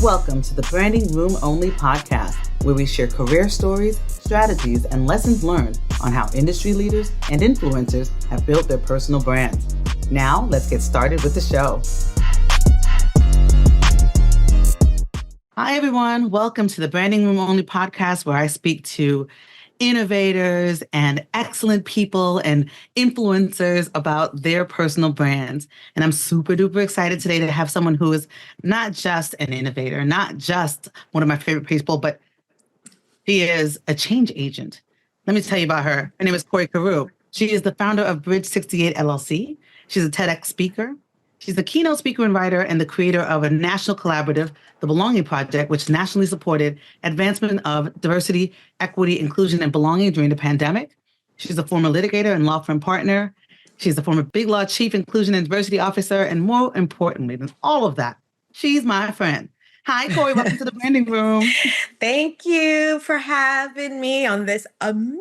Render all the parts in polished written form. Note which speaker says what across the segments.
Speaker 1: Welcome to the Branding Room Only podcast, where we share career stories, strategies, and lessons learned on how industry leaders and influencers have built their personal brands. Now, let's get started with the show. Hi, everyone. Welcome to the Branding Room Only podcast, where I speak to innovators and excellent people and influencers about their personal brands. And I'm super duper excited today to have someone who is not just an innovator, not just one of my favorite people, but she is a change agent. Let me tell you about her. Her name is Kori Carew. She is the founder of Bridge 68 LLC. She's a TEDx speaker. She's the keynote speaker and writer and the creator of a national collaborative, The Belonging Project, which nationally supported advancement of diversity, equity, inclusion, and belonging during the pandemic. She's a former litigator and law firm partner. She's a former Big Law chief inclusion and diversity officer. And more importantly than all of that, she's my friend. Hi, Kori. Welcome to the Branding Room.
Speaker 2: Thank you for having me on this amazing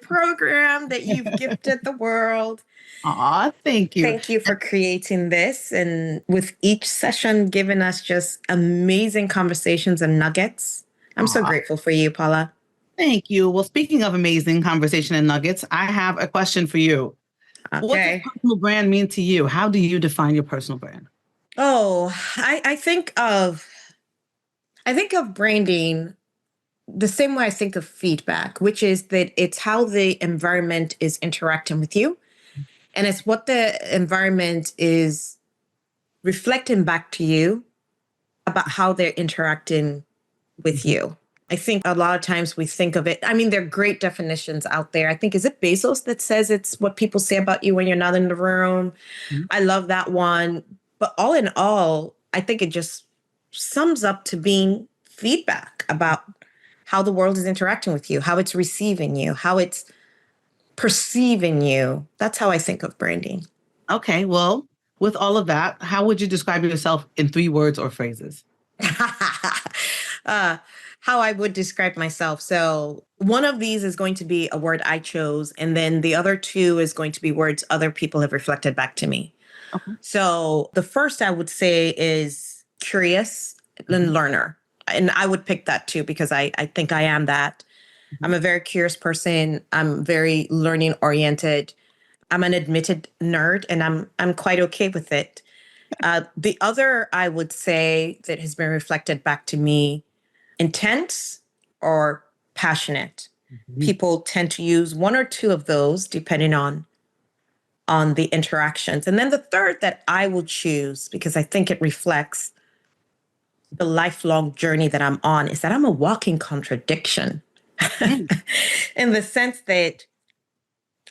Speaker 2: program that you've gifted the world.
Speaker 1: Aw, thank you.
Speaker 2: Thank you for creating this, and with each session giving us just amazing conversations and nuggets. I'm so grateful for you, Paula.
Speaker 1: Thank you. Well, speaking of amazing conversation and nuggets, I have a question for you.
Speaker 2: Okay.
Speaker 1: What does personal brand mean to you? How do you define your personal brand?
Speaker 2: Oh, I think of branding the same way I think of feedback, which is that it's how the environment is interacting with you. And it's what the environment is reflecting back to you about how they're interacting with you. I think a lot of times we think of it. I mean, there are great definitions out there. I think, is it Bezos that says it's what people say about you when you're not in the room? Mm-hmm. I love that one. But all in all, I think it just sums up to being feedback about how the world is interacting with you, how it's receiving you, how it's perceiving you. That's how I think of branding.
Speaker 1: Okay, well, with all of that, how would you describe yourself in 3 words or phrases?
Speaker 2: How I would describe myself. So one of these is going to be a word I chose, and then the other 2 is going to be words other people have reflected back to me. Okay. So the first I would say is curious and learner. And I would pick that too, because I think I am that. I'm a very curious person. I'm very learning oriented. I'm an admitted nerd, and I'm quite okay with it. The other, I would say, that has been reflected back to me, intense or passionate. Mm-hmm. People tend to use 1 or 2 of those depending on the interactions. And then the third that I will choose, because I think it reflects the lifelong journey that I'm on, is that I'm a walking contradiction. In the sense that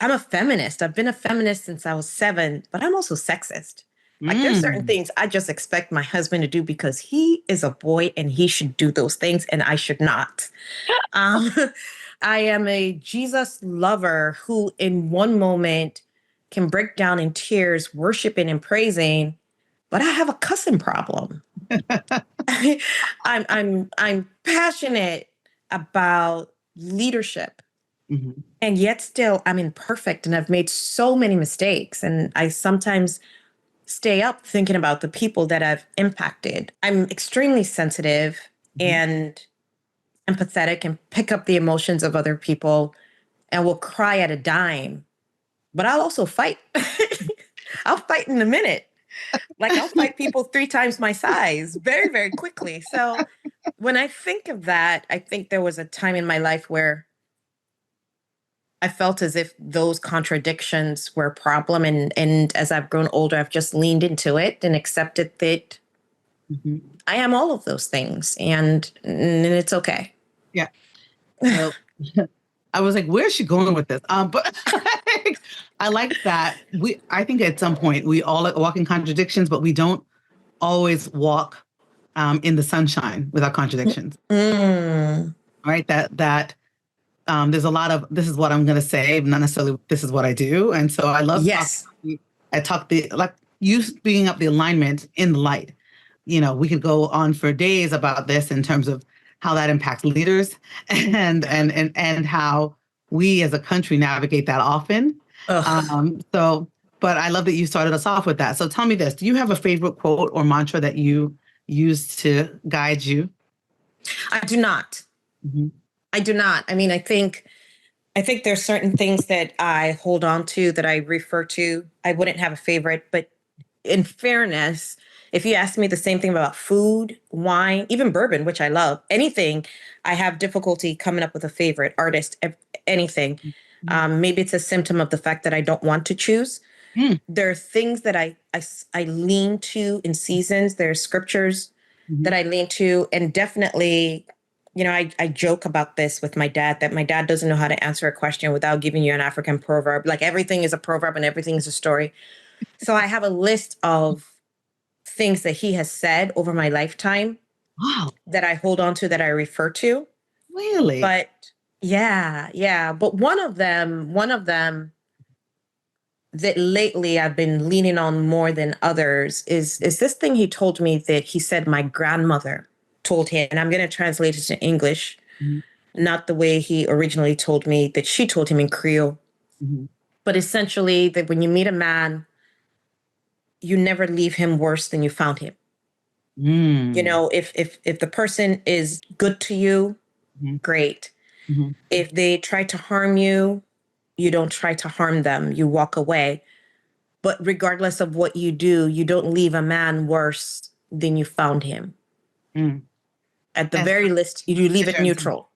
Speaker 2: I'm a feminist. I've been a feminist since I was 7, but I'm also sexist. Like there's certain things I just expect my husband to do because he is a boy and he should do those things and I should not. I am a Jesus lover who in one moment can break down in tears, worshiping and praising, but I have a cussing problem. I'm passionate about leadership. Mm-hmm. And yet still I'm imperfect and I've made so many mistakes. And I sometimes stay up thinking about the people that I've impacted. I'm extremely sensitive and empathetic and pick up the emotions of other people and will cry at a dime. But I'll also fight. I'll fight in a minute. Like I'll fight people 3 times my size very, very quickly. So when I think of that, I think there was a time in my life where I felt as if those contradictions were a problem. And as I've grown older, I've just leaned into it and accepted that I am all of those things and it's okay.
Speaker 1: Yeah. So, I was like, where's she going with this? But I like that. I think at some point we all walk in contradictions, but we don't always walk in the sunshine with our contradictions. Right? That there's a lot of, this is what I'm going to say, not necessarily this is what I do. And so I love like you bringing up the alignment in the light. You know, we could go on for days about this in terms of how that impacts leaders and how we as a country navigate that often. But I love that you started us off with that. So tell me this, do you have a favorite quote or mantra that you use to guide you?
Speaker 2: I do not.
Speaker 1: Mm-hmm.
Speaker 2: I do not. I mean, I think there's certain things that I hold on to, that I refer to. I wouldn't have a favorite, but in fairness, if you ask me the same thing about food, wine, even bourbon, which I love, anything, I have difficulty coming up with a favorite artist, anything. Maybe it's a symptom of the fact that I don't want to choose.
Speaker 1: Mm.
Speaker 2: There are things that I lean to in seasons. There are scriptures
Speaker 1: Mm-hmm.
Speaker 2: that I lean to, and definitely, I joke about this with my dad, that my dad doesn't know how to answer a question without giving you an African proverb. Like, everything is a proverb and everything is a story. So I have a list of things that he has said over my lifetime
Speaker 1: Wow.
Speaker 2: that I hold on to, that I refer to.
Speaker 1: Really?
Speaker 2: But yeah. But one of them that lately I've been leaning on more than others is this thing he told me, that he said my grandmother told him, and I'm going to translate it to English,
Speaker 1: Mm-hmm.
Speaker 2: not the way he originally told me, that she told him in Creole.
Speaker 1: Mm-hmm.
Speaker 2: But essentially, that when you meet a man, you never leave him worse than you found him.
Speaker 1: Mm.
Speaker 2: If the person is good to you,
Speaker 1: Mm-hmm.
Speaker 2: great.
Speaker 1: Mm-hmm.
Speaker 2: If they try to harm you, you don't try to harm them. You walk away. But regardless of what you do, you don't leave a man worse than you found him.
Speaker 1: Mm.
Speaker 2: At the
Speaker 1: As,
Speaker 2: very least, you leave
Speaker 1: as
Speaker 2: it
Speaker 1: your intention.
Speaker 2: neutral.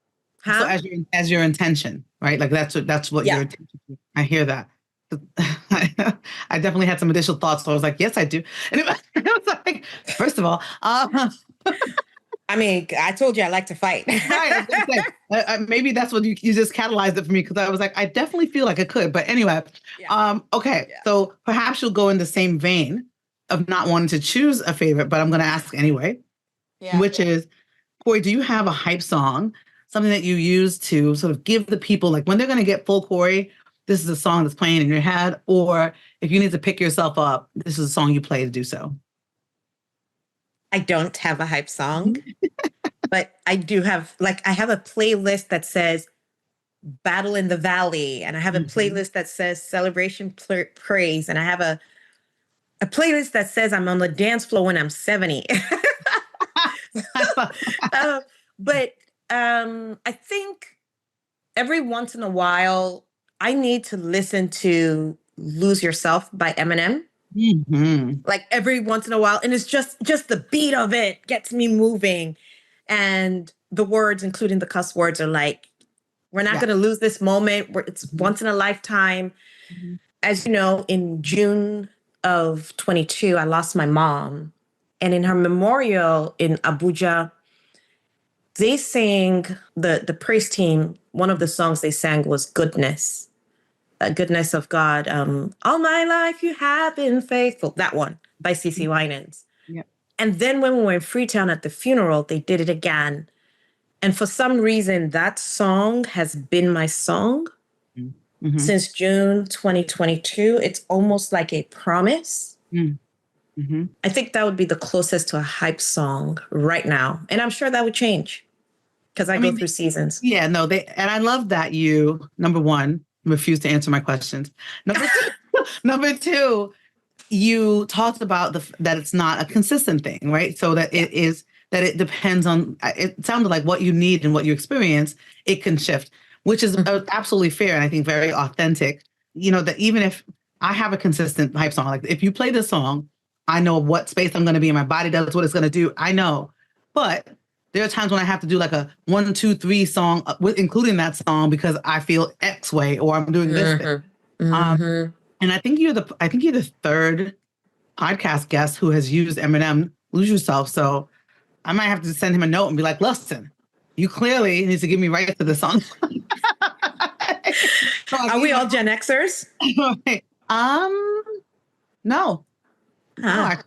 Speaker 1: So
Speaker 2: Huh?
Speaker 1: as your intention, right? Like that's what your
Speaker 2: Yeah.
Speaker 1: intention is. I hear that. I definitely had some additional thoughts. So I was like, yes, I do. And it was like, first of all,
Speaker 2: I mean, I told you I like to fight.
Speaker 1: right. I was gonna say, maybe that's what you just catalyzed it for me, because I was like, I definitely feel like I could. But anyway, okay.
Speaker 2: Yeah.
Speaker 1: So perhaps you'll go in the same vein of not wanting to choose a favorite, but I'm going to ask anyway, which is, Kori, do you have a hype song, something that you use to sort of give the people, like when they're going to get full Kori, this is a song that's playing in your head, or if you need to pick yourself up, this is a song you play to do so?
Speaker 2: I don't have a hype song, but I do have, like, I have a playlist that says Battle in the Valley, and I have a
Speaker 1: Mhm.
Speaker 2: playlist that says Celebration Praise, and I have a playlist that says I'm on the dance floor when I'm 70. uh, but I think every once in a while, I need to listen to Lose Yourself by Eminem.
Speaker 1: Mhm.
Speaker 2: Like, every once in a while. And it's just the beat of it gets me moving. And the words, including the cuss words, are like, we're not
Speaker 1: Yeah.
Speaker 2: going to lose this moment. It's
Speaker 1: Mhm.
Speaker 2: once in a lifetime.
Speaker 1: Mhm.
Speaker 2: As you know, in June of 22, I lost my mom. And in her memorial in Abuja, they sang, the praise team, one of the songs they sang was Goodness, Goodness of God. All my life you have been faithful. That one by CC Winans.
Speaker 1: Yeah.
Speaker 2: And then when we were in Freetown at the funeral, they did it again. And for some reason, that song has been my song
Speaker 1: Mhm.
Speaker 2: since June 2022. It's almost like a promise.
Speaker 1: Mhm. Mhm.
Speaker 2: I think that would be the closest to a hype song right now. And I'm sure that would change because I
Speaker 1: I
Speaker 2: go
Speaker 1: mean,
Speaker 2: through seasons.
Speaker 1: yeah, no, and I love that you, number one, refuse to answer my questions. Number two, number two, you talked about that it's not a consistent thing, right? So that
Speaker 2: Yeah.
Speaker 1: that it depends on, it sounded like what you need and what you experience, it can shift, which is absolutely fair and I think very authentic. That even if I have a consistent hype song, like if you play this song, I know what space I'm going to be in, my body does what it's going to do. I know, but there are times when I have to do like a 1, 2, 3 song, including that song, because I feel X way or I'm doing this thing. And I think you're the third podcast guest who has used Eminem "Lose Yourself." So I might have to send him a note and be like, "Listen, you clearly need to give me right to the song." So
Speaker 2: Are we all Gen Xers?
Speaker 1: um, no, no,
Speaker 2: Ah,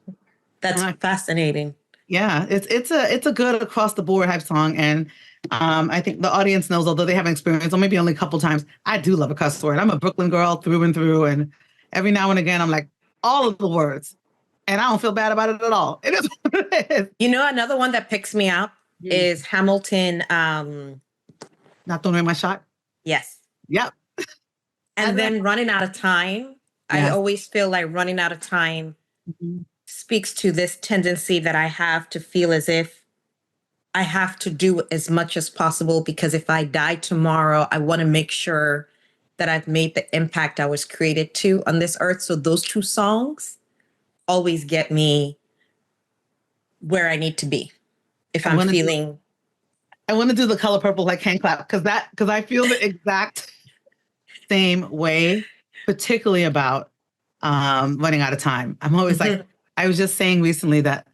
Speaker 2: that's fascinating.
Speaker 1: yeah, it's a good across the board hype song, and I think the audience knows, although they haven't experienced, or maybe only a couple times. I do love a cuss word. I'm a Brooklyn girl through and through, and every now and again, I'm like all of the words, and I don't feel bad about it at all. It is what it is.
Speaker 2: Another one that picks me up is Hamilton.
Speaker 1: Not throwing away my shot.
Speaker 2: Yes.
Speaker 1: Yep.
Speaker 2: And then Running Out of Time. I
Speaker 1: Yes.
Speaker 2: always feel like running out of time
Speaker 1: Mhm.
Speaker 2: speaks to this tendency that I have to feel as if I have to do as much as possible, because if I die tomorrow, I want to make sure that I've made the impact I was created to on this earth. So those two songs always get me where I need to be if I'm feeling.
Speaker 1: I want to do the color purple like hand clap because I feel the exact same way, particularly about running out of time. I'm always like, I was just saying recently that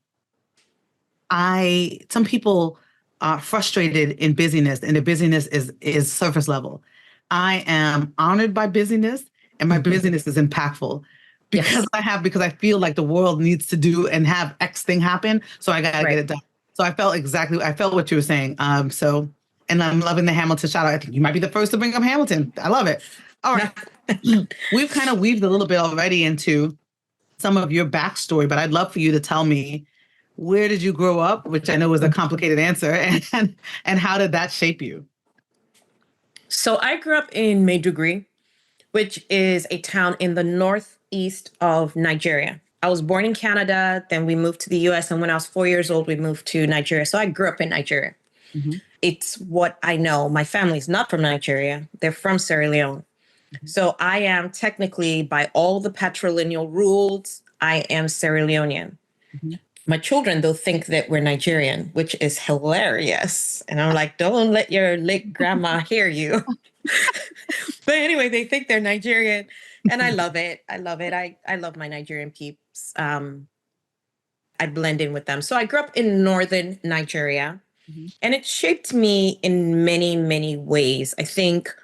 Speaker 1: some people are frustrated in busyness, and the busyness is surface level. I am honored by busyness, and my busyness is impactful because I feel like the world needs to do and have X thing happen, so I gotta get it done. So I felt what you were saying. And I'm loving the Hamilton shout out. I think you might be the first to bring up Hamilton. I love it. All right. We've kind of weaved a little bit already into some of your backstory, but I'd love for you to tell me, where did you grow up? Which I know was a complicated answer. And how did that shape you?
Speaker 2: So I grew up in Maiduguri, which is a town in the northeast of Nigeria. I was born in Canada, then we moved to the US. And when I was 4 years old, we moved to Nigeria. So I grew up in Nigeria. Mm-hmm. It's what I know. My family's not from Nigeria. They're from Sierra Leone. Mm-hmm. So I am technically, by all the patrilineal rules, I am Sierra Leonean. Mm-hmm. My children, though, think that we're Nigerian, which is hilarious. And I'm like, don't let your late grandma hear you. But anyway, they think they're Nigerian. And I love it. I love it. I love my Nigerian peeps. I blend in with them. So I grew up in northern Nigeria. Mm-hmm. And it shaped me in many, many ways. I think,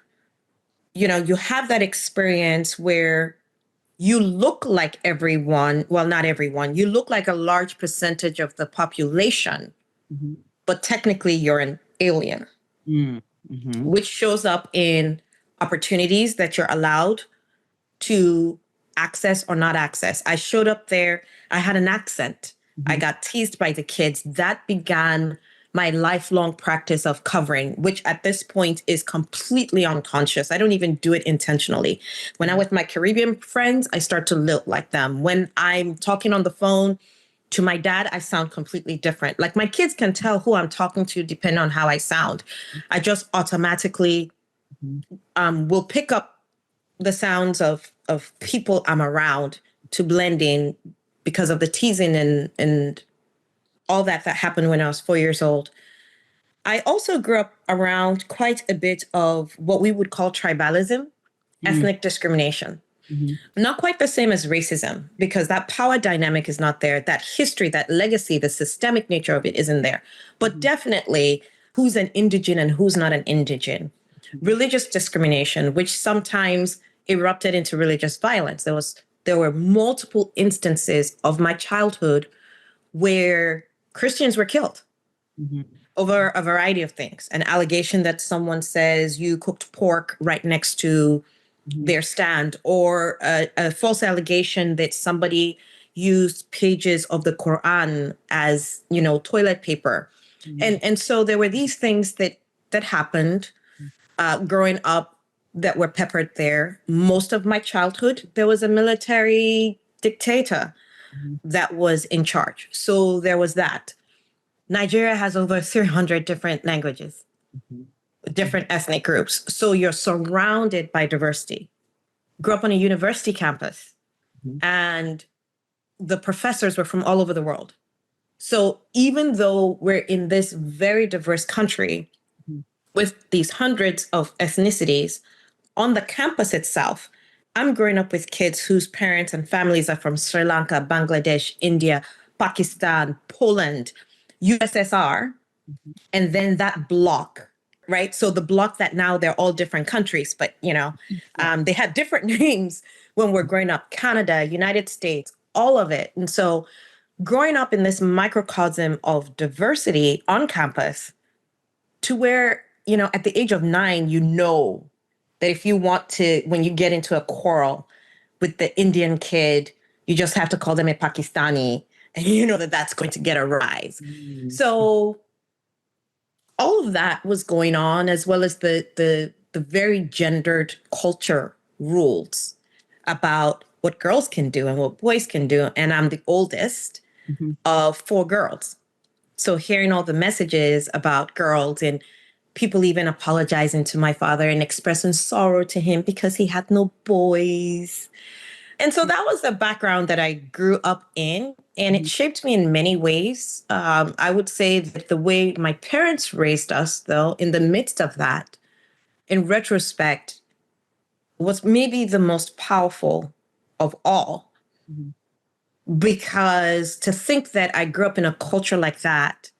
Speaker 2: you have that experience where you look like everyone. Well, not everyone. You look like a large percentage of the population, mm-hmm. but technically you're an alien, mm-hmm. which shows up in opportunities that you're allowed to access or not access. I showed up there. I had an accent. Mm-hmm. I got teased by the kids. That began my lifelong practice of covering, which at this point is completely unconscious. I don't even do it intentionally. When I'm with my Caribbean friends, I start to look like them. When I'm talking on the phone to my dad, I sound completely different. Like, my kids can tell who I'm talking to depending on how I sound. I just automatically will pick up the sounds of people I'm around to blend in because of the teasing and all that happened when I was 4 years old. I also grew up around quite a bit of what we would call tribalism, ethnic discrimination. Mm-hmm. Not quite the same as racism, because that power dynamic is not there. That history, that legacy, the systemic nature of it isn't there. But definitely who's an indigene and who's not an indigene. Religious discrimination, which sometimes erupted into religious violence. There were multiple instances of my childhood where Christians were killed over a variety of things. An allegation that someone says you cooked pork right next to their stand, or a false allegation that somebody used pages of the Quran as, toilet paper. And so there were these things that happened growing up that were peppered there. Most of my childhood, there was a military dictator that was in charge. So there was that. Nigeria has over 300 different languages, different ethnic groups. So you're surrounded by diversity. Grew up on a university campus, and the professors were from all over the world. So even though we're in this very diverse country with these hundreds of ethnicities, on the campus itself, I'm growing up with kids whose parents and families are from Sri Lanka, Bangladesh, India, Pakistan, Poland, USSR, and then that block, right? So the block that now they're all different countries, but, they had different names when we're growing up: Canada, United States, all of it. And so growing up in this microcosm of diversity on campus, to where, at the age of 9, that if you want to, when you get into a quarrel with the Indian kid, you just have to call them a Pakistani, and you know that that's going to get a rise. So all of that was going on, as well as the very gendered culture rules about what girls can do and what boys can do. And I'm the oldest of four girls. So hearing all the messages about girls and people even apologizing to my father and expressing sorrow to him because he had no boys. And so that was the background that I grew up in. And it shaped me in many ways. I would say that the way my parents raised us, though, in the midst of that, in retrospect, was maybe the most powerful of all. Because to think that I grew up in a culture like that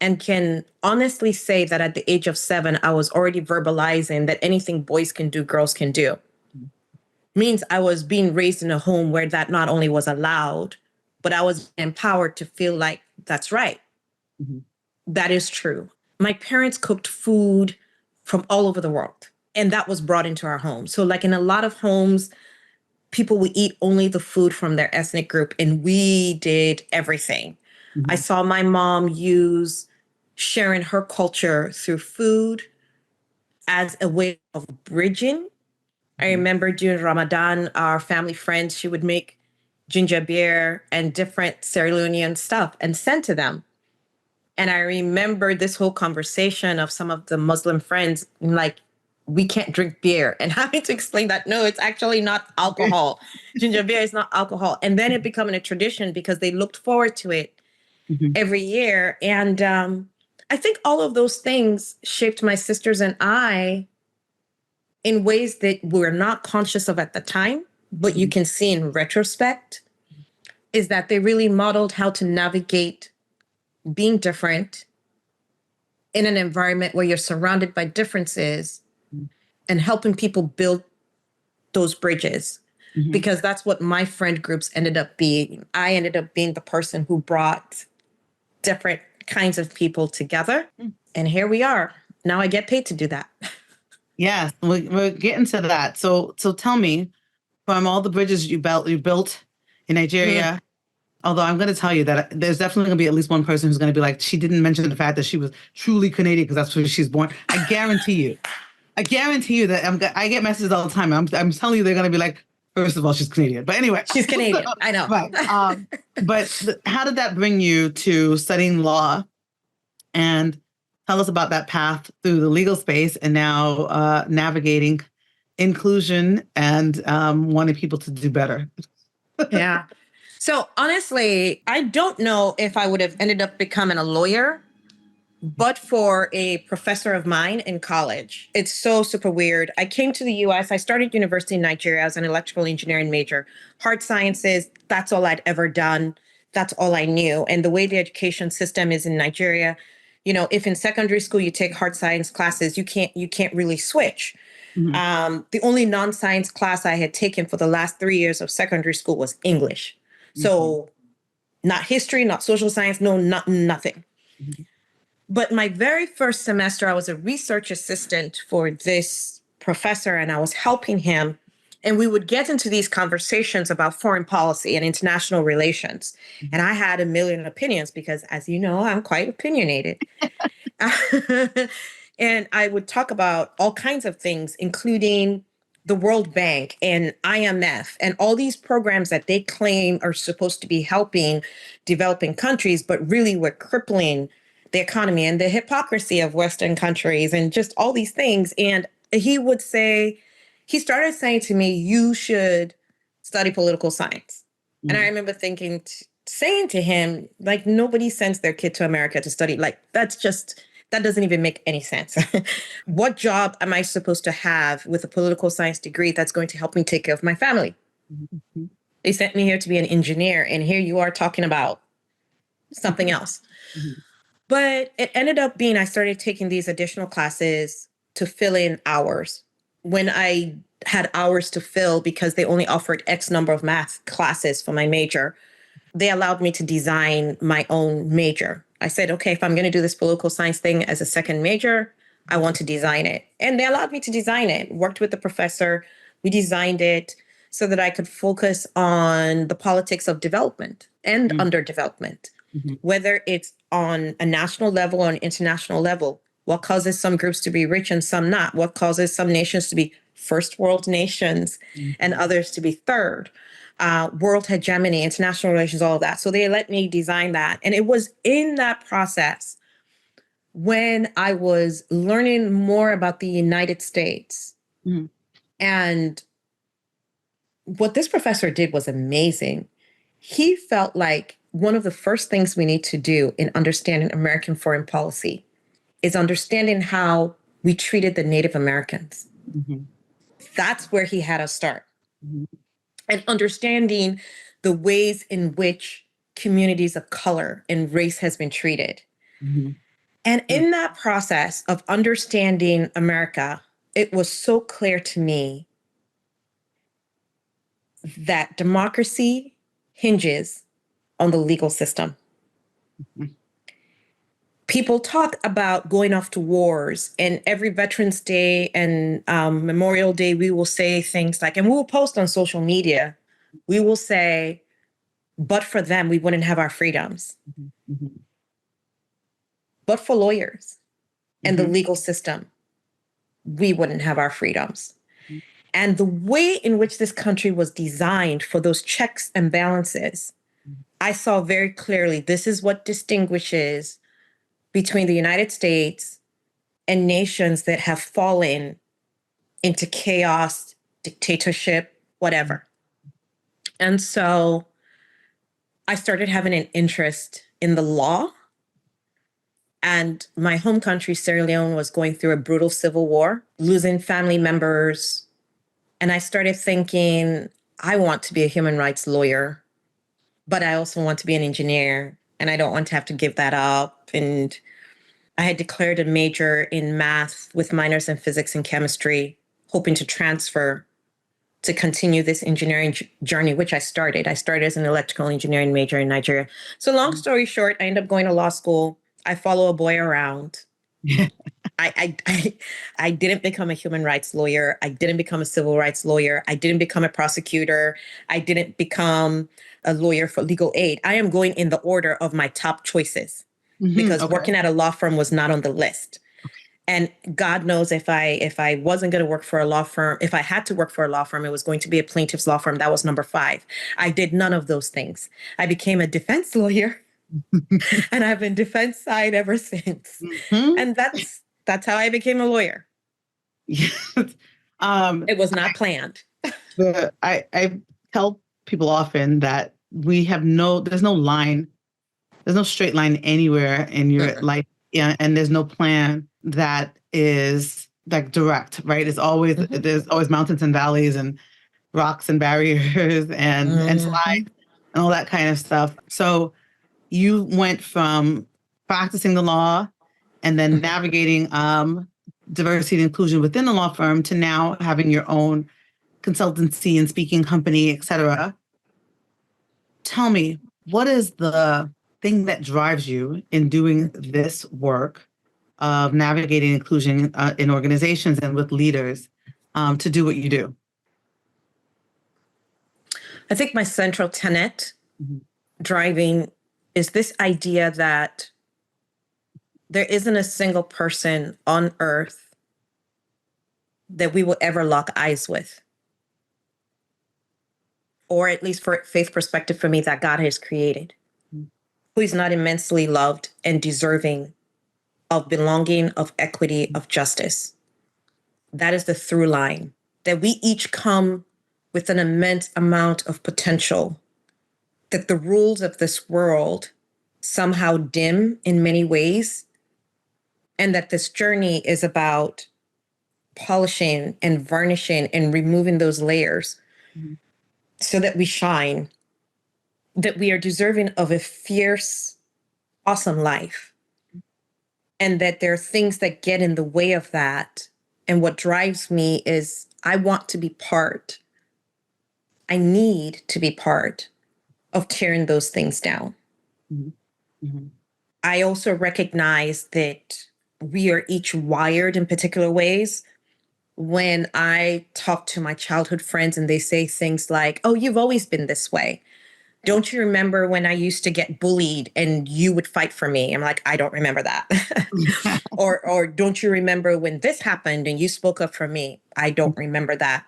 Speaker 2: and can honestly say that at the age of 7, I was already verbalizing that anything boys can do, girls can do, means I was being raised in a home where that not only was allowed, but I was empowered to feel like that's right. That is true. My parents cooked food from all over the world, and that was brought into our home. So like in a lot of homes, people would eat only the food from their ethnic group, and we did everything. I saw my mom use sharing her culture through food as a way of bridging. I remember during Ramadan, our family friends, she would make ginger beer and different Sierra Leonean stuff and send to them. And I remember this whole conversation of some of the Muslim friends, like, we can't drink beer, and having to explain that, no, it's actually not alcohol. Ginger beer is not alcohol. And then it becoming a tradition because they looked forward to it every year. And I think all of those things shaped my sisters and I in ways that we're not conscious of at the time, but you can see in retrospect, is that they really modeled how to navigate being different in an environment where you're surrounded by differences and helping people build those bridges. Because that's what my friend groups ended up being. I ended up being the person who brought different kinds of people together. And here we are. Now I get paid to do that.
Speaker 1: Yes, we're getting to that. So tell me, from all the bridges you built in Nigeria, although I'm going to tell you that there's definitely going to be at least one person who's going to be like, she didn't mention the fact that she was truly Canadian because that's where she's born. I guarantee you. I guarantee you that I get messages all the time. I'm telling you, they're going to be like, first of all, she's Canadian. But anyway.
Speaker 2: She's Canadian. I know.
Speaker 1: Right. How did that bring you to studying law? And tell us about that path through the legal space and now navigating inclusion and wanting people to do better.
Speaker 2: Yeah. So honestly, I don't know if I would have ended up becoming a lawyer, but for a professor of mine in college. It's so super weird. I came to the US. I started university in Nigeria as an electrical engineering major. Hard sciences, that's all I'd ever done. That's all I knew. And the way the education system is in Nigeria, you know, if in secondary school you take hard science classes, you can't really switch. The only non-science class I had taken for the last 3 years of secondary school was English. So not history, not social science, no, nothing. But my very first semester, I was a research assistant for this professor, and I was helping him. And we would get into these conversations about foreign policy and international relations. And I had a million opinions because, as you know, I'm quite opinionated. And I would talk about all kinds of things, including the World Bank and IMF and all these programs that they claim are supposed to be helping developing countries, but really were crippling the economy and the hypocrisy of Western countries and just all these things. And he started saying to me, you should study political science. And I remember saying to him, like, nobody sends their kid to America to study. Like, that doesn't even make any sense. What job am I supposed to have with a political science degree that's going to help me take care of my family? They sent me here to be an engineer, and here you are talking about something else. But it ended up being, I started taking these additional classes to fill in hours. When I had hours to fill because they only offered X number of math classes for my major, they allowed me to design my own major. I said, okay, if I'm going to do this political science thing as a second major, I want to design it. And they allowed me to design it. Worked with the professor. We designed it so that I could focus on the politics of development and underdevelopment, whether it's on a national level or an international level. What causes some groups to be rich and some not? What causes some nations to be first world nations and others to be third? world hegemony, international relations, all of that. So they let me design that. And it was in that process when I was learning more about the United States.
Speaker 1: Mm-hmm.
Speaker 2: And what this professor did was amazing. He felt like one of the first things we need to do in understanding American foreign policy is understanding how we treated the Native Americans.
Speaker 1: Mm-hmm.
Speaker 2: That's where he had us start.
Speaker 1: Mm-hmm.
Speaker 2: And understanding the ways in which communities of color and race has been treated.
Speaker 1: Mm-hmm.
Speaker 2: And in that process of understanding America, it was so clear to me that democracy hinges on the legal system.
Speaker 1: Mm-hmm.
Speaker 2: People talk about going off to wars, and every Veterans Day and Memorial Day, we will say things like, and we will post on social media, we will say, but for them, we wouldn't have our freedoms.
Speaker 1: Mm-hmm.
Speaker 2: But for lawyers and the
Speaker 1: Mm-hmm.
Speaker 2: legal system, we wouldn't have our freedoms. And the way in which this country was designed for those checks and balances, I saw very clearly this is what distinguishes between the United States and nations that have fallen into chaos, dictatorship, whatever. And so I started having an interest in the law. And my home country, Sierra Leone, was going through a brutal civil war, losing family members. And I started thinking, I want to be a human rights lawyer, but I also want to be an engineer, and I don't want to have to give that up. And I had declared a major in math with minors in physics and chemistry, hoping to transfer to continue this engineering journey, which I started. I started as an electrical engineering major in Nigeria. So long story short, I ended up going to law school. I follow a boy around. I didn't become a human rights lawyer. I didn't become a civil rights lawyer. I didn't become a prosecutor. I didn't become a lawyer for legal aid. I am going in the order of my top choices because working at a law firm was not on the list. And God knows if I wasn't going to work for a law firm, if I had to work for a law firm, it was going to be a plaintiff's law firm. That was number 5. I did none of those things. I became a defense lawyer and I've been defense side ever since.
Speaker 1: Mm-hmm.
Speaker 2: And that's how I became a lawyer.
Speaker 1: Yes.
Speaker 2: It was not planned.
Speaker 1: I tell people often that there's no line, there's no straight line anywhere in your life, and there's no plan that is like direct, right? There's always mountains and valleys and rocks and barriers and slides and all that kind of stuff. So you went from practicing the law and then navigating diversity and inclusion within the law firm to now having your own consultancy and speaking company, et cetera. Tell me, what is the thing that drives you in doing this work of navigating inclusion in organizations and with leaders to do what you do?
Speaker 2: I think my central tenet driving is this idea that there isn't a single person on earth that we will ever lock eyes with. Or at least for faith perspective for me, that God has created, who is not immensely loved and deserving of belonging, of equity, of justice. That is the through line, that we each come with an immense amount of potential, that the rules of this world somehow dim in many ways, and that this journey is about polishing and varnishing and removing those layers so that we shine, that we are deserving of a fierce, awesome life, and that there are things that get in the way of that. And what drives me is I want to be part. I need to be part of tearing those things down. I also recognize that we are each wired in particular ways. When I talk to my childhood friends and they say things like, oh, you've always been this way. Don't you remember when I used to get bullied and you would fight for me? I'm like, I don't remember that. or don't you remember when this happened and you spoke up for me? I don't remember that.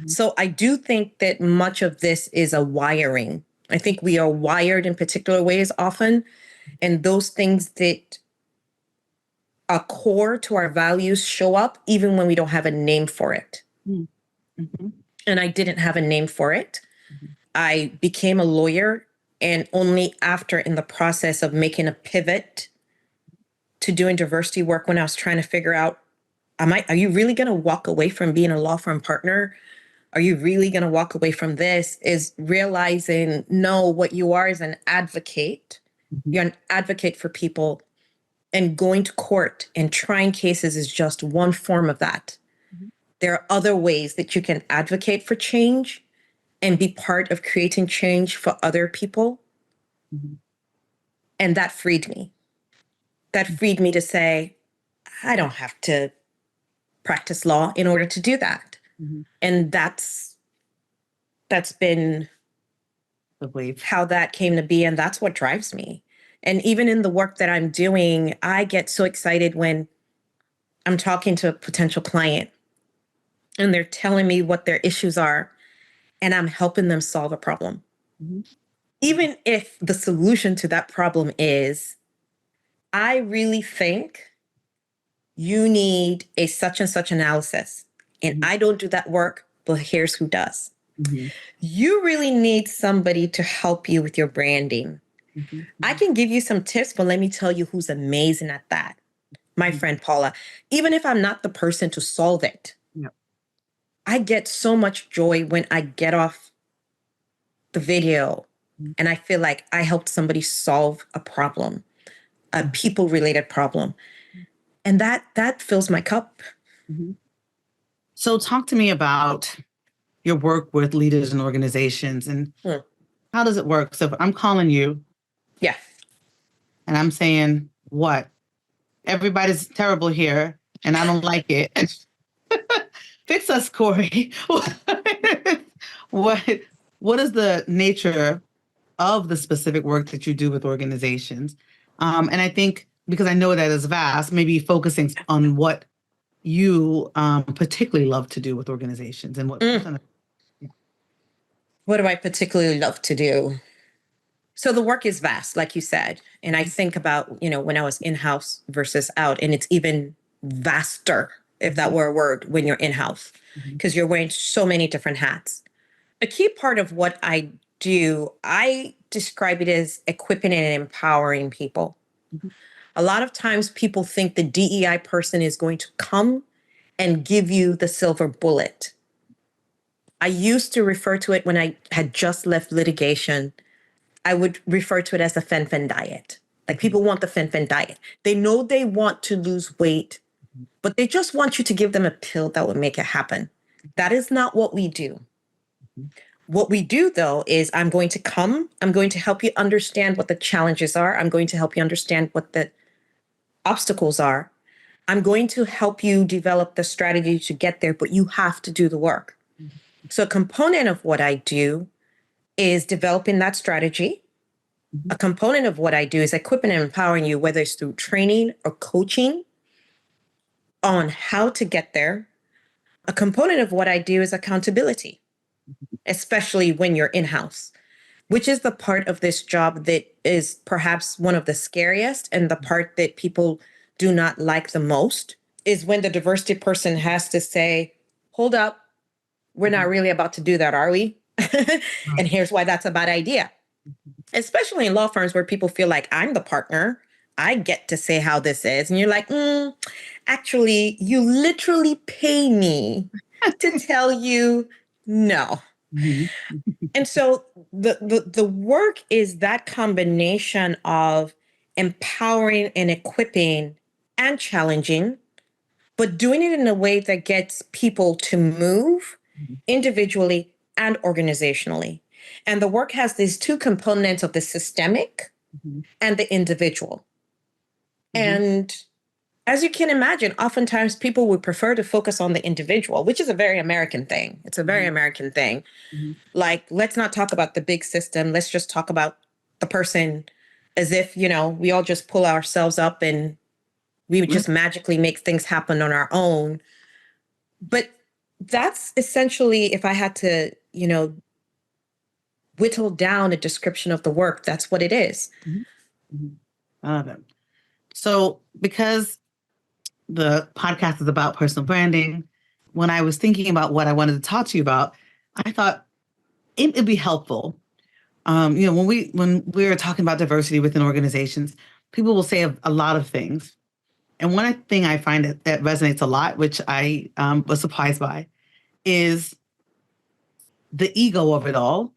Speaker 2: So I do think that much of this is a wiring. I think we are wired in particular ways often, and those things that are core to our values show up even when we don't have a name for it.
Speaker 1: Mm-hmm.
Speaker 2: And I didn't have a name for it. I became a lawyer, and only after, in the process of making a pivot to doing diversity work, when I was trying to figure out, are you really going to walk away from being a law firm partner? Are you really going to walk away from this? Is realizing, no, what you are is an advocate. You're an advocate for people, and going to court and trying cases is just one form of that. There are other ways that you can advocate for change and be part of creating change for other people. And that freed me. That freed me to say, I don't have to practice law in order to do that. And that's been how that came to be. And that's what drives me. And even in the work that I'm doing, I get so excited when I'm talking to a potential client and they're telling me what their issues are, and I'm helping them solve a problem. Even if the solution to that problem is, I really think you need a such and such analysis, and I don't do that work, but here's who does. You really need somebody to help you with your branding. I can give you some tips, but let me tell you who's amazing at that. My friend Paula. Even if I'm not the person to solve it, I get so much joy when I get off the video and I feel like I helped somebody solve a problem, a people-related problem. And that fills my cup.
Speaker 1: So talk to me about your work with leaders and organizations, and how does it work? So if I'm calling you, and I'm saying, what? Everybody's terrible here, and I don't like it. Fix us, Kori. What is the nature of the specific work that you do with organizations? And I think, because I know that is vast, maybe focusing on what you particularly love to do with organizations, and what
Speaker 2: What do I particularly love to do? So the work is vast, like you said. And I think about, when I was in-house versus out, and it's even vaster, if that were a word, when you're in-house, because you're wearing so many different hats. A key part of what I do, I describe it as equipping and empowering people. A lot of times people think the DEI person is going to come and give you the silver bullet. I used to refer to it when I had just left litigation. I would refer to it as the fen-phen diet. Like, people want the fen-phen diet. They know they want to lose weight, but they just want you to give them a pill that will make it happen. That is not what we do. What we do, though, is I'm going to help you understand what the challenges are. I'm going to help you understand what the obstacles are. I'm going to help you develop the strategy to get there, but you have to do the work. So a component of what I do is developing that strategy. A component of what I do is equipping and empowering you, whether it's through training or coaching on how to get there. A component of what I do is accountability, especially when you're in-house, which is the part of this job that is perhaps one of the scariest, and the part that people do not like the most is when the diversity person has to say, hold up, we're not really about to do that, are we? And here's why that's a bad idea. Especially in law firms where people feel like, I'm the partner, I get to say how this is. And you're like, actually, you literally pay me to tell you no. And so the work is that combination of empowering and equipping and challenging, but doing it in a way that gets people to move individually and organizationally. And the work has these two components of the systemic and the individual. And as you can imagine, oftentimes people would prefer to focus on the individual, which is a very American thing. It's a very American thing. Like, let's not talk about the big system. Let's just talk about the person, as if, we all just pull ourselves up and we would just magically make things happen on our own. But That's essentially, if I had to, whittle down a description of the work, that's what it is.
Speaker 1: I love it. So, because the podcast is about personal branding, when I was thinking about what I wanted to talk to you about, I thought it'd be helpful. When we are talking about diversity within organizations, people will say a lot of things. And one thing I find that resonates a lot, which I was surprised by, is the ego of it all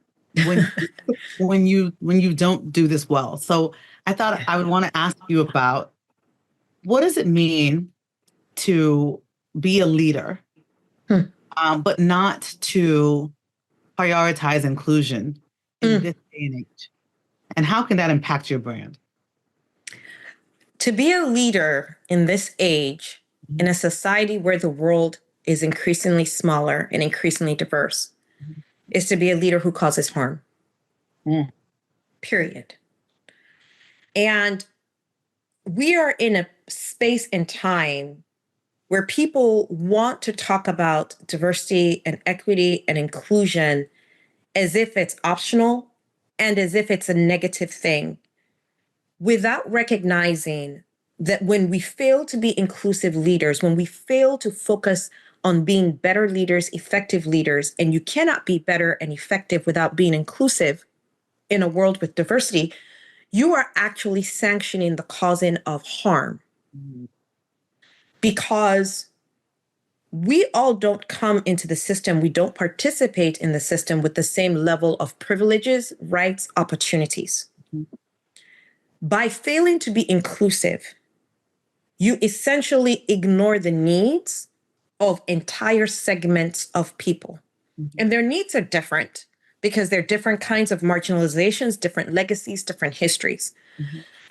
Speaker 1: when you don't do this well. So I thought I would want to ask you about, what does it mean to be a leader, but not to prioritize inclusion in this day and age? And how can that impact your brand?
Speaker 2: To be a leader in this age, in a society where the world is increasingly smaller and increasingly diverse, is to be a leader who causes harm. Period. And we are in a space and time where people want to talk about diversity and equity and inclusion as if it's optional and as if it's a negative thing, without recognizing that when we fail to be inclusive leaders, when we fail to focus on being better leaders, effective leaders, and you cannot be better and effective without being inclusive in a world with diversity, you are actually sanctioning the causing of harm. Because we all don't come into the system, we don't participate in the system with the same level of privileges, rights, opportunities. By failing to be inclusive, you essentially ignore the needs of entire segments of people. And their needs are different because they're different kinds of marginalizations, different legacies, different histories.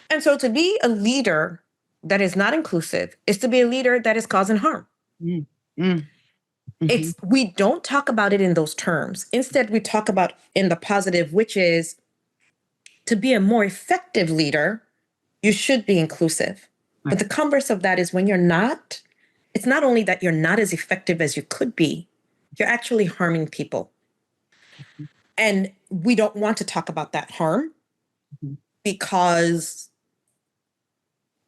Speaker 2: And so to be a leader that is not inclusive is to be a leader that is causing harm. We don't talk about it in those terms. Instead, we talk about in the positive, which is to be a more effective leader, you should be inclusive. But the converse of that is when you're not, it's not only that you're not as effective as you could be, you're actually harming people. And we don't want to talk about that harm because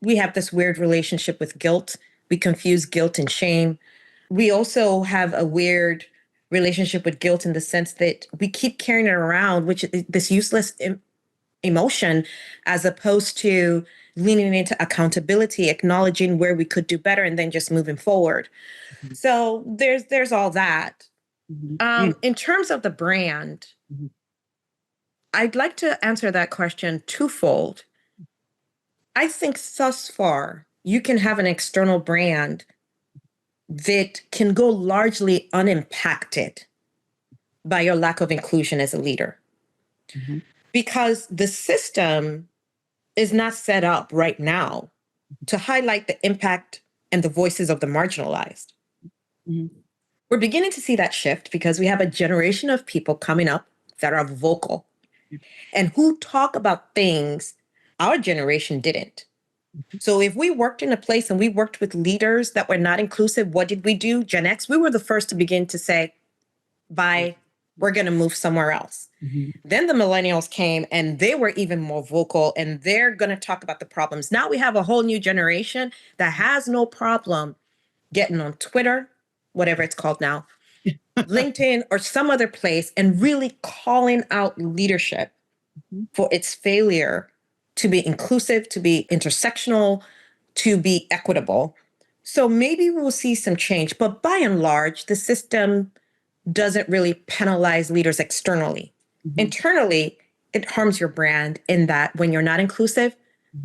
Speaker 2: we have this weird relationship with guilt. We confuse guilt and shame. We also have a weird relationship with guilt in the sense that we keep carrying it around, which is this useless emotion, as opposed to leaning into accountability, acknowledging where we could do better, and then just moving forward. So there's all that. In terms of the brand, I'd like to answer that question twofold. I think thus far, you can have an external brand that can go largely unimpacted by your lack of inclusion as a leader. Because the system is not set up right now to highlight the impact and the voices of the marginalized. We're beginning to see that shift because we have a generation of people coming up that are vocal and who talk about things our generation didn't. So if we worked in a place and we worked with leaders that were not inclusive, what did we do? Gen X, we were the first to begin to say, bye, we're going to move somewhere else. Then the millennials came and they were even more vocal and they're going to talk about the problems. Now we have a whole new generation that has no problem getting on Twitter, whatever it's called now, LinkedIn or some other place, and really calling out leadership for its failure to be inclusive, to be intersectional, to be equitable. So maybe we'll see some change, but by and large, the system doesn't really penalize leaders externally. Internally, it harms your brand in that when you're not inclusive,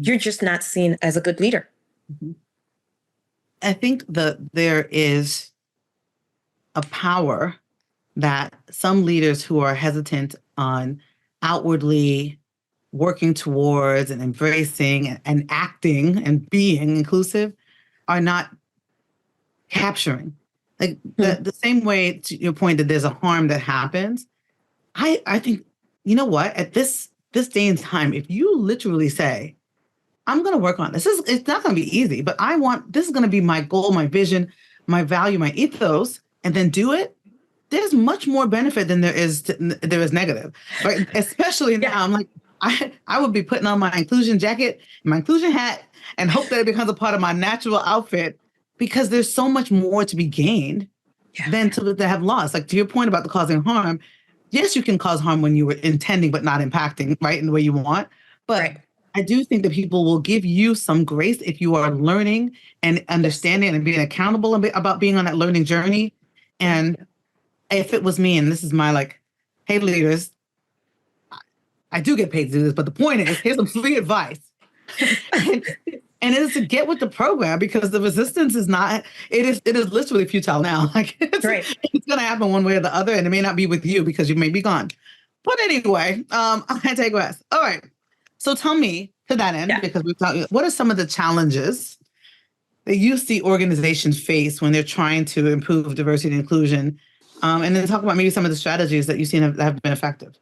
Speaker 2: you're just not seen as a good leader.
Speaker 1: I think that there is a power that some leaders who are hesitant on outwardly working towards and embracing and acting and being inclusive are not capturing. Like the same way, to your point, that there's a harm that happens. I think, you know what, at this day and time, if you literally say, I'm going to work on this, it's not going to be easy, but this is going to be my goal, my vision, my value, my ethos, and then do it, there's much more benefit than there is negative, right? Especially now, I'm like, I would be putting on my inclusion jacket, my inclusion hat, and hope that it becomes a part of my natural outfit, because there's so much more to be gained than to have lost. Like, to your point about the causing harm, yes, you can cause harm when you were intending but not impacting, right, in the way you want. But I do think that people will give you some grace if you are learning and understanding and being accountable about being on that learning journey. And if it was me, and this is my like, hey, leaders, I do get paid to do this, but the point is, here's some free advice. And it is to get with the program, because the resistance is not, it is literally futile now. Like, it's going to happen one way or the other, and it may not be with you because you may be gone. But anyway, I digress. All right. So tell me, to that end, because we've talked, what are some of the challenges that you see organizations face when they're trying to improve diversity and inclusion? And then talk about maybe some of the strategies that you've seen that have been effective.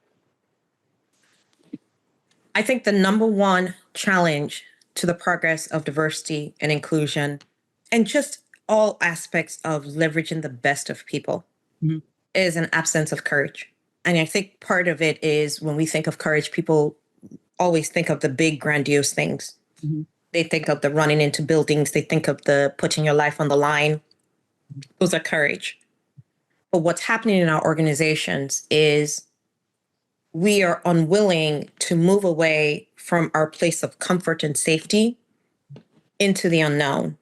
Speaker 2: I think the number one challenge to the progress of diversity and inclusion, and just all aspects of leveraging the best of people, is an absence of courage. And I think part of it is, when we think of courage, people always think of the big, grandiose things. They think of the running into buildings. They think of the putting your life on the line. Those are courage. But what's happening in our organizations is we are unwilling to move away from our place of comfort and safety into the unknown.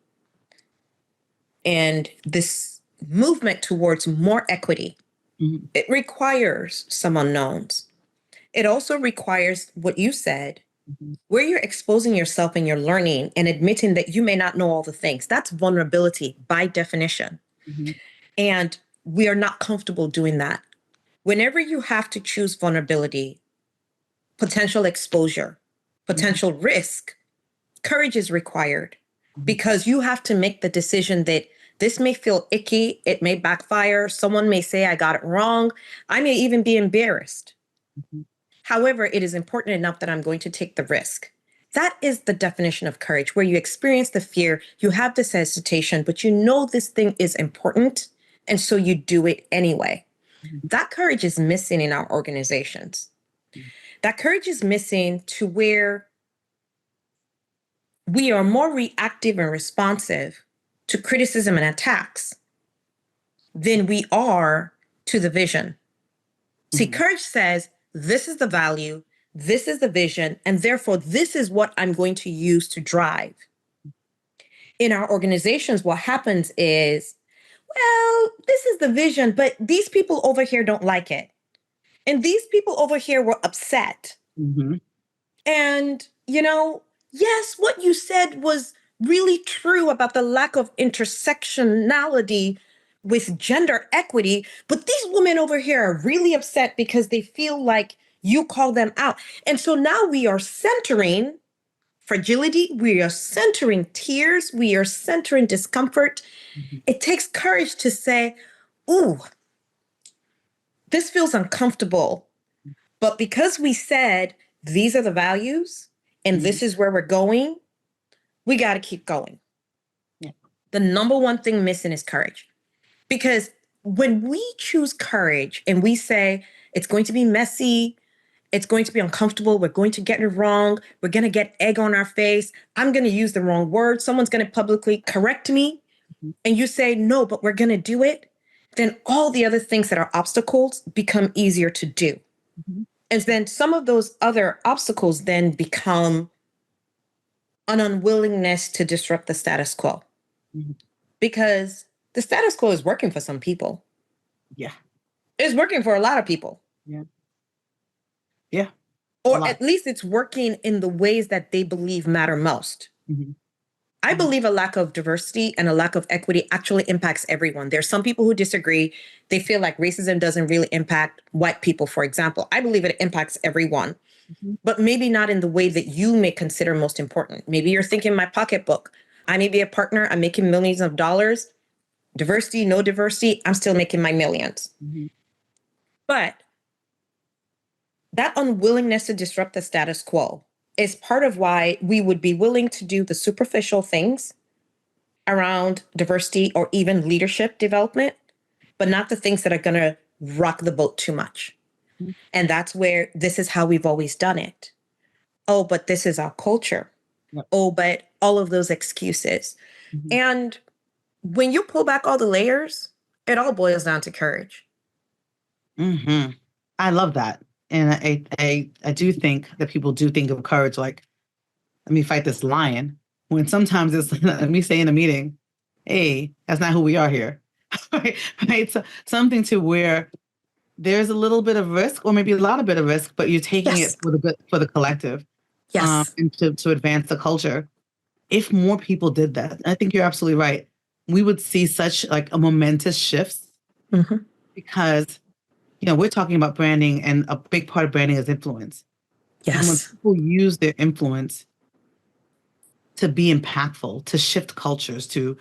Speaker 2: And this movement towards more equity, it requires some unknowns. It also requires what you said, where you're exposing yourself and you're learning and admitting that you may not know all the things. That's vulnerability by definition. And we are not comfortable doing that. Whenever you have to choose vulnerability, potential exposure, potential risk, courage is required, because you have to make the decision that this may feel icky, it may backfire, someone may say I got it wrong, I may even be embarrassed. However, it is important enough that I'm going to take the risk. That is the definition of courage, where you experience the fear, you have this hesitation, but you know this thing is important, and so you do it anyway. That courage is missing in our organizations. That courage is missing to where we are more reactive and responsive to criticism and attacks than we are to the vision. See, courage says, this is the value, this is the vision, and therefore this is what I'm going to use to drive. In our organizations, what happens is, well, this is the vision, but these people over here don't like it. And these people over here were upset. And, yes, what you said was really true about the lack of intersectionality with gender equity, but these women over here are really upset because they feel like you call them out. And so now we are centering fragility, we are centering tears, we are centering discomfort. It takes courage to say, ooh, this feels uncomfortable. But because we said, these are the values and this is where we're going, we got to keep going. The number one thing missing is courage. Because when we choose courage and we say, it's going to be messy, it's going to be uncomfortable, we're going to get it wrong, we're going to get egg on our face, I'm going to use the wrong word, someone's going to publicly correct me, and you say, no, but we're going to do it, then all the other things that are obstacles become easier to do. And then some of those other obstacles then become an unwillingness to disrupt the status quo. Because the status quo is working for some people. It's working for a lot of people. Or at least it's working in the ways that they believe matter most. I believe a lack of diversity and a lack of equity actually impacts everyone. There's some people who disagree. They feel like racism doesn't really impact white people, for example. I believe it impacts everyone, but maybe not in the way that you may consider most important. Maybe you're thinking my pocketbook. I may be a partner. I'm making millions of dollars. Diversity, no diversity, I'm still making my millions. But that unwillingness to disrupt the status quo is part of why we would be willing to do the superficial things around diversity or even leadership development, but not the things that are going to rock the boat too much. And that's where this is how we've always done it. Oh, but this is our culture.
Speaker 1: Yep.
Speaker 2: Oh, but all of those excuses. And when you pull back all the layers, it all boils down to courage.
Speaker 1: I love that. And I do think that people do think of courage like, let me fight this lion. When sometimes it's let me say in a meeting, hey, that's not who we are here. Right? So something to where there's a little bit of risk, or maybe a lot of bit of risk, but you're taking
Speaker 2: Yes.
Speaker 1: it for the good, for the collective,
Speaker 2: Yes.
Speaker 1: and to advance the culture. If more people did that, I think you're absolutely right. We would see such like a momentous shifts because we're talking about branding, and a big part of branding is influence. And when
Speaker 2: Yes.
Speaker 1: people use their influence to be impactful, to shift cultures, to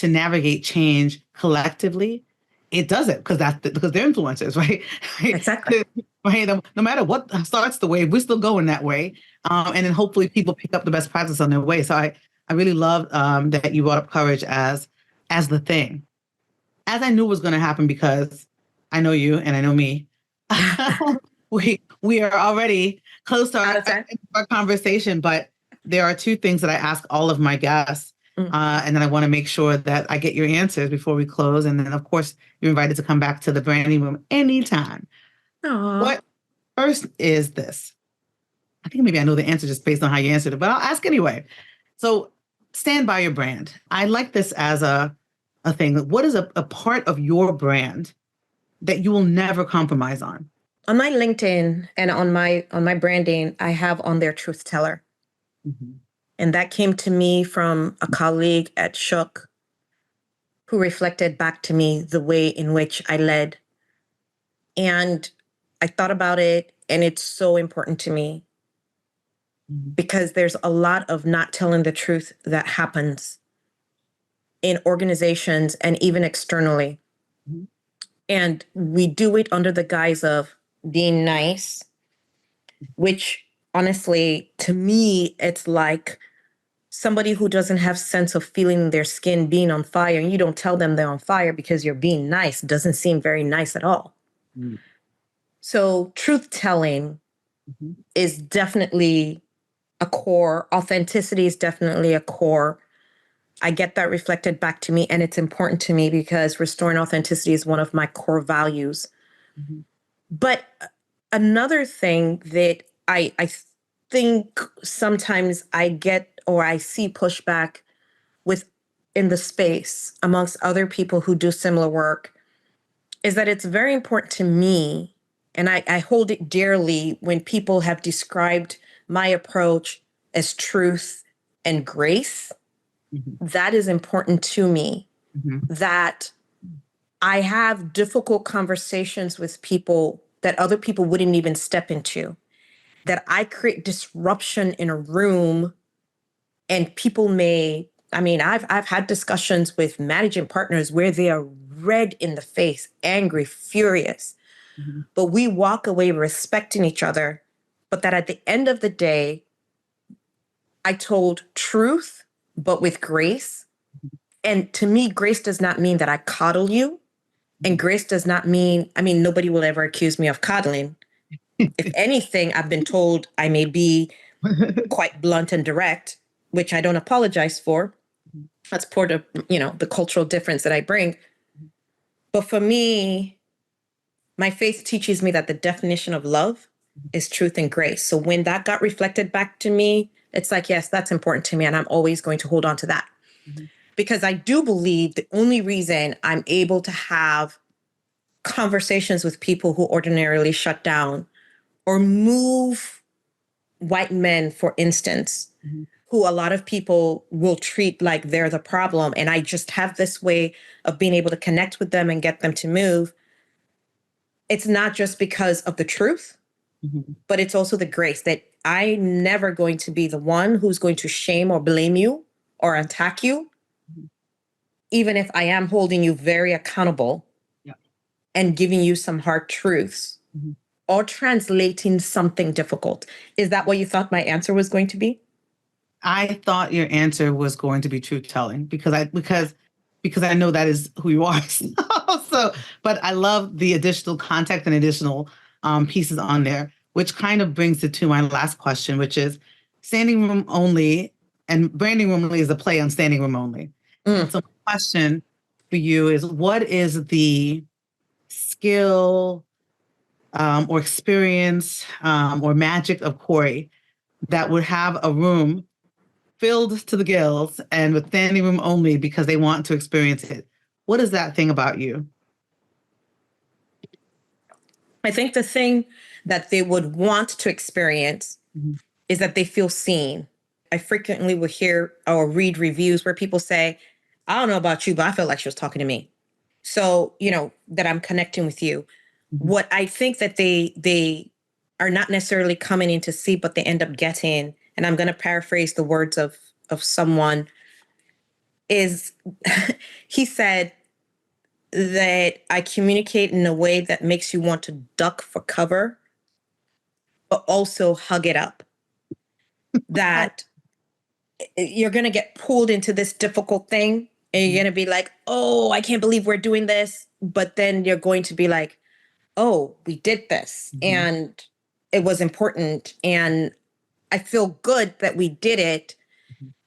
Speaker 1: navigate change collectively, it does it because because they're influencers, right?
Speaker 2: Exactly.
Speaker 1: Right. No matter what starts the wave, we're still going that way, and then hopefully people pick up the best practice on their way. So I really love that you brought up courage as the thing, as I knew was going to happen because I know you and I know me. we are already close to our conversation, but there are two things that I ask all of my guests, and then I want to make sure that I get your answers before we close. And then, of course, you're invited to come back to the branding room anytime.
Speaker 2: Aww.
Speaker 1: What first is this? I think maybe I know the answer just based on how you answered it, but I'll ask anyway. So stand by your brand. I like this as a thing. What is a part of your brand that you will never compromise on?
Speaker 2: On my LinkedIn and on my branding, I have on there truth teller. And that came to me from a colleague at Shook who reflected back to me the way in which I led. And I thought about it, and it's so important to me because there's a lot of not telling the truth that happens in organizations and even externally. And we do it under the guise of being nice, which honestly, to me, it's like somebody who doesn't have sense of feeling their skin being on fire, and you don't tell them they're on fire because you're being nice, doesn't seem very nice at all. So truth telling is definitely a core. Authenticity is definitely a core. I get that reflected back to me, and it's important to me because restoring authenticity is one of my core values. But another thing that I think sometimes I get or I see pushback with in the space amongst other people who do similar work is that it's very important to me, and I hold it dearly when people have described my approach as truth and grace. That is important to me, that I have difficult conversations with people that other people wouldn't even step into, that I create disruption in a room and people I've had discussions with managing partners where they are red in the face, angry, furious, but we walk away respecting each other. But that at the end of the day, I told truth, but with grace. And to me, grace does not mean that I coddle you. And grace does not mean, nobody will ever accuse me of coddling. If anything, I've been told I may be quite blunt and direct, which I don't apologize for. That's part of, the cultural difference that I bring. But for me, my faith teaches me that the definition of love is truth and grace. So when that got reflected back to me, it's like, yes, that's important to me. And I'm always going to hold on to that. Because I do believe the only reason I'm able to have conversations with people who ordinarily shut down or move white men, for instance, who a lot of people will treat like they're the problem. And I just have this way of being able to connect with them and get them to move. It's not just because of the truth, but it's also the grace that I'm never going to be the one who's going to shame or blame you or attack you, even if I am holding you very accountable and giving you some hard truths or translating something difficult. Is that what you thought my answer was going to be?
Speaker 1: I thought your answer was going to be truth telling because I know that is who you are. So, but I love the additional context and additional pieces on there, which kind of brings it to my last question, which is standing room only, and branding room only is a play on standing room only. And so my question for you is, what is the skill or experience or magic of Kori that would have a room filled to the gills and with standing room only because they want to experience it? What is that thing about you?
Speaker 2: I think the thing that they would want to experience is that they feel seen. I frequently will hear or read reviews where people say, I don't know about you, but I feel like she was talking to me. So, that I'm connecting with you. What I think that they are not necessarily coming in to see, but they end up getting, and I'm going to paraphrase the words of someone, is he said that I communicate in a way that makes you want to duck for cover, but also hug it up. That you're going to get pulled into this difficult thing and you're going to be like, oh, I can't believe we're doing this. But then you're going to be like, oh, we did this and it was important. And I feel good that we did it,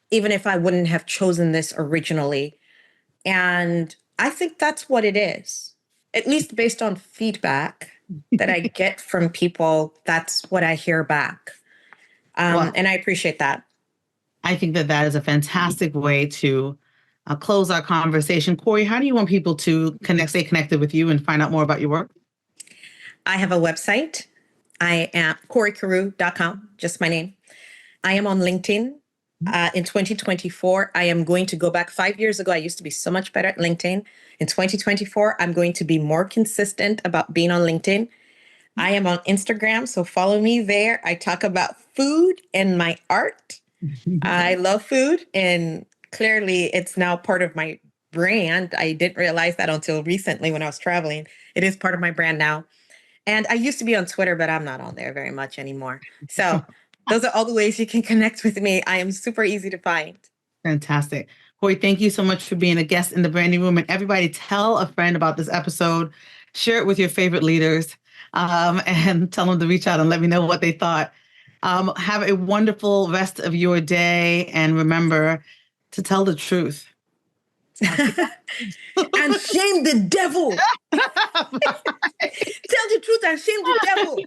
Speaker 2: even if I wouldn't have chosen this originally. And I think that's what it is, at least based on feedback that I get from people. That's what I hear back. And I appreciate that.
Speaker 1: I think that that is a fantastic way to close our conversation. Kori, how do you want people to stay connected with you and find out more about your work?
Speaker 2: I have a website. I am KoriCarew.com, just my name. I am on LinkedIn. In 2024, I am going to go back 5 years ago. I used to be so much better at LinkedIn. In 2024, I'm going to be more consistent about being on LinkedIn. I am on Instagram, so follow me there. I talk about food and my art. I love food, and clearly it's now part of my brand. I didn't realize that until recently when I was traveling. It is part of my brand now. And I used to be on Twitter, but I'm not on there very much anymore. So those are all the ways you can connect with me. I am super easy to find.
Speaker 1: Fantastic. Kori, thank you so much for being a guest in the branding room. And everybody, tell a friend about this episode. Share it with your favorite leaders and tell them to reach out and let me know what they thought. Have a wonderful rest of your day. And remember to tell the truth.
Speaker 2: And shame the devil. Tell the truth and shame the devil.